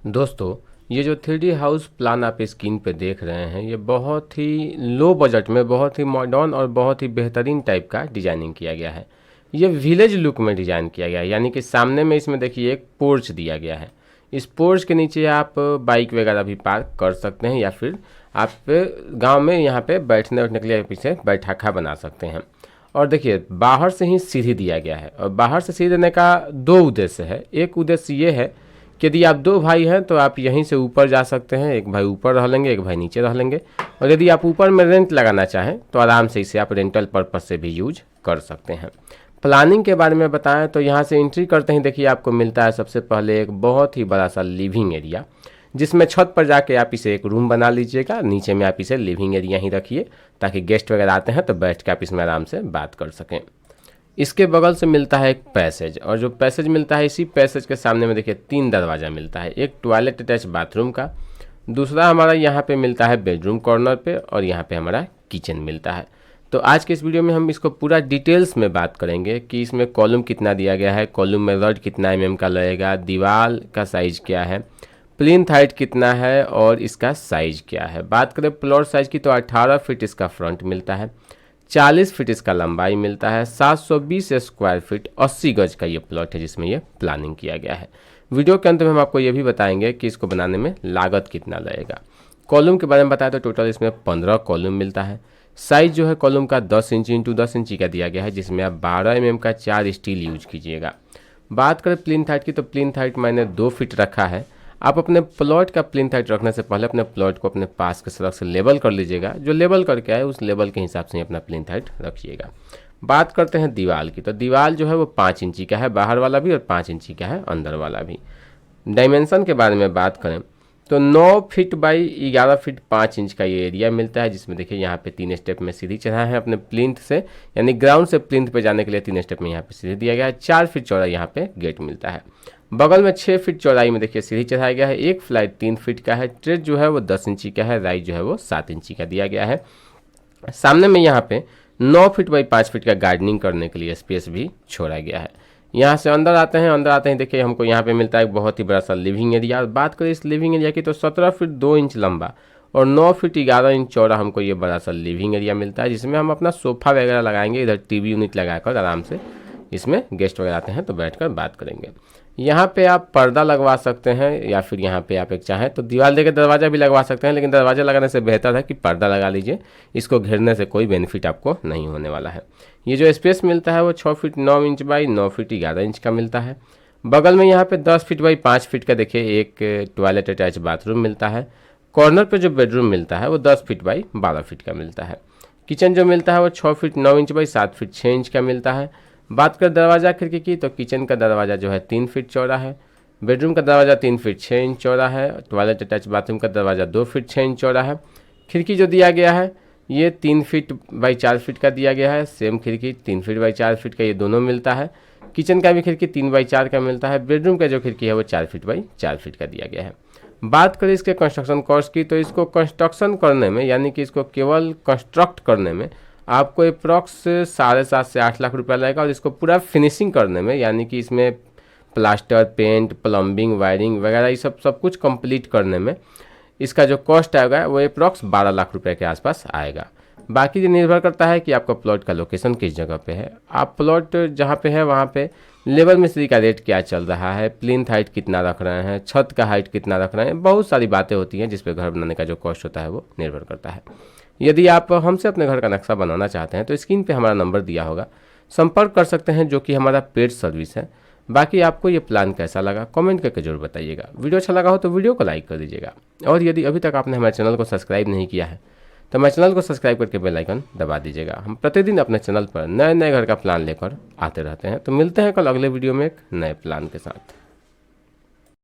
दोस्तों, ये जो 3D हाउस प्लान आप स्क्रीन पे देख रहे हैं, ये बहुत ही लो बजट में बहुत ही मॉडर्न और बहुत ही बेहतरीन टाइप का डिजाइनिंग किया गया है। ये विलेज लुक में डिज़ाइन किया गया है, यानी कि सामने में इसमें देखिए एक पोर्च दिया गया है। इस पोर्च के नीचे आप बाइक वगैरह भी पार्क कर सकते हैं या फिर आप गांव में यहाँ पे बैठने उठने के लिए पीछे बैठाखा बना सकते हैं। और देखिए बाहर से ही सीढ़ी दिया गया है, और बाहर से सीढ़ी देने का दो उद्देश्य है। एक उद्देश्य ये है कि यदि आप दो भाई हैं तो आप यहीं से ऊपर जा सकते हैं, एक भाई ऊपर रह लेंगे, एक भाई नीचे रह लेंगे। और यदि आप ऊपर में रेंट लगाना चाहें तो आराम से इसे आप रेंटल पर्पस से भी यूज कर सकते हैं। प्लानिंग के बारे में बताएं तो यहाँ से एंट्री करते ही देखिए आपको मिलता है सबसे पहले एक बहुत ही बड़ा सा लिविंग एरिया, जिसमें छत पर जाके आप इसे एक रूम बना लीजिएगा। नीचे में आप इसे लिविंग एरिया ही रखिए ताकि गेस्ट वगैरह आते हैं तो बैठ के आप इसमें आराम से बात कर सकें। इसके बगल से मिलता है एक पैसेज, और जो पैसेज मिलता है इसी पैसेज के सामने में देखिए 3 दरवाज़ा मिलता है। एक टॉयलेट अटैच बाथरूम का, दूसरा हमारा यहाँ पे मिलता है बेडरूम कॉर्नर पे, और यहाँ पे हमारा किचन मिलता है। तो आज के इस वीडियो में हम इसको पूरा डिटेल्स में बात करेंगे कि इसमें कॉलम कितना दिया गया है, कॉलम में रड कितना mm का लगेगा, दीवार का साइज़ क्या है, प्लिंथ हाइट कितना है और इसका साइज़ क्या है। बात करें प्लॉट साइज़ की तो 18 फीट इसका फ्रंट मिलता है, 40 फीट इसका लंबाई मिलता है, 720 स्क्वायर फीट 80 गज का ये प्लॉट है जिसमें ये प्लानिंग किया गया है। वीडियो के अंत में हम आपको ये भी बताएंगे कि इसको बनाने में लागत कितना लगेगा। कॉलम के बारे में बताया तो टोटल इसमें 15 कॉलम मिलता है। साइज जो है कॉलम का 10 इंच इंटू 10 इंची का दिया गया है, जिसमें आप 12 mm का 4 स्टील यूज कीजिएगा। बात करें प्लिंथ हाइट की तो प्लिंथ हाइट मैंने 2 फीट रखा है। आप अपने प्लॉट का प्लिंथ हाइट रखने से पहले अपने प्लॉट को अपने पास के सड़क से लेवल कर लीजिएगा। जो लेवल करके आए उस लेवल के हिसाब से ही अपना प्लिंथ हाइट रखिएगा। बात करते हैं दीवार की तो दीवार जो है वो 5 इंची का है बाहर वाला भी, और 5 इंची का है अंदर वाला भी। डायमेंशन के बारे में बात करें तो 9 फीट बाई 11 फीट 5 इंच का ये एरिया मिलता है, जिसमें देखिए यहाँ पे 3 स्टेप में सीढ़ी चढ़ा है अपने प्लिंथ से, यानी ग्राउंड से प्लिंथ पे जाने के लिए 3 स्टेप में यहाँ पे सीढ़ी दिया गया है। 4 फीट चौड़ा यहाँ पे गेट मिलता है। बगल में 6 फीट चौड़ाई में देखिए सीढ़ी चढ़ाया गया है। एक फ्लाइट 3 फीट का है। ट्रेड जो है वो 10 इंची का है। राइज जो है वो 7 इंची का दिया गया है। सामने में यहाँ पे 9 फीट बाई 5 फीट का गार्डनिंग करने के लिए स्पेस भी छोड़ा गया है। यहाँ से अंदर आते हैं, अंदर आते हैं देखिए हमको यहाँ पे मिलता है एक बहुत ही बड़ा सा लिविंग एरिया। बात करें इस लिविंग एरिया की तो 17 फीट 2 इंच लंबा और 9 फीट 11 इंच चौड़ा हमको ये बड़ा सा लिविंग एरिया मिलता है, जिसमें हम अपना सोफा वगैरह लगाएंगे। इधर टीवी यूनिट लगाकर आराम से इसमें गेस्ट वगैरह आते हैं तो बैठकर बात करेंगे। यहाँ पे आप पर्दा लगवा सकते हैं या फिर यहाँ पे आप एक चाहें तो दीवार देके दरवाज़ा भी लगवा सकते हैं, लेकिन दरवाज़ा लगाने से बेहतर है कि पर्दा लगा लीजिए। इसको घेरने से कोई बेनिफिट आपको नहीं होने वाला है। ये जो स्पेस मिलता है वो 6 feet 9 inch by 9 feet 11 inch का मिलता है। बगल में यहाँ पे 10 फीट बाई 5 फीट का देखिए एक टॉयलेट अटैच बाथरूम मिलता है। कॉर्नर पे जो बेडरूम मिलता है वो 10 फीट बाई 12 फीट का मिलता है। किचन जो मिलता है वो 6 feet 9 inch by 7 feet 6 inch का मिलता है। बात कर दरवाज़ा खिड़की की तो किचन का दरवाज़ा जो है 3 फीट चौड़ा है। बेडरूम का दरवाज़ा 3 फीट 6 इंच चौड़ा है। टॉयलेट अटैच बाथरूम का दरवाज़ा 2 फीट 6 इंच चौड़ा है। खिड़की जो दिया गया है ये 3 फीट बाई 4 फीट का दिया गया है। सेम खिड़की 3 फीट बाई 4 फीट का ये दोनों मिलता है। किचन का भी खिड़की 3 बाई 4 का मिलता है। बेडरूम का जो खिड़की है वो 4 फीट बाई 4 फीट का दिया गया है। बात करें इसके कंस्ट्रक्शन कॉस्ट की तो इसको कंस्ट्रक्शन करने में, यानी कि इसको केवल कंस्ट्रक्ट करने में आपको अप्रॉक्स 7.5 से 8 लाख रुपया लगेगा। और इसको पूरा फिनिशिंग करने में, यानी कि इसमें प्लास्टर, पेंट, प्लम्बिंग, वायरिंग वगैरह ये सब कुछ कंप्लीट करने में इसका जो कॉस्ट आएगा वो अप्रॉक्स 12 लाख रुपए के आसपास आएगा। बाकी ये निर्भर करता है कि आपका प्लॉट का लोकेशन किस जगह पे है। आप प्लॉट जहाँ पे है वहाँ पे लेबर मिस्त्री का रेट क्या चल रहा है, प्लिंथ हाइट कितना रख रहे हैं, छत का हाइट कितना रख रहे हैं, बहुत सारी बातें होती हैं जिस पे घर बनाने का जो कॉस्ट होता है वो निर्भर करता है। यदि आप हमसे अपने घर का नक्शा बनाना चाहते हैं तो स्क्रीन पे हमारा नंबर दिया होगा, संपर्क कर सकते हैं, जो कि हमारा पेड सर्विस है। बाकी आपको ये प्लान कैसा लगा कमेंट करके जरूर बताइएगा। वीडियो अच्छा लगा हो तो वीडियो को लाइक कर दीजिएगा, और यदि अभी तक आपने हमारे चैनल को सब्सक्राइब नहीं किया है तो हमारे चैनल को सब्सक्राइब करके बेल आइकन दबा दीजिएगा। हम प्रतिदिन अपने चैनल पर नए नए घर का प्लान लेकर आते रहते हैं। तो मिलते हैं कल अगले वीडियो में एक नए प्लान के साथ।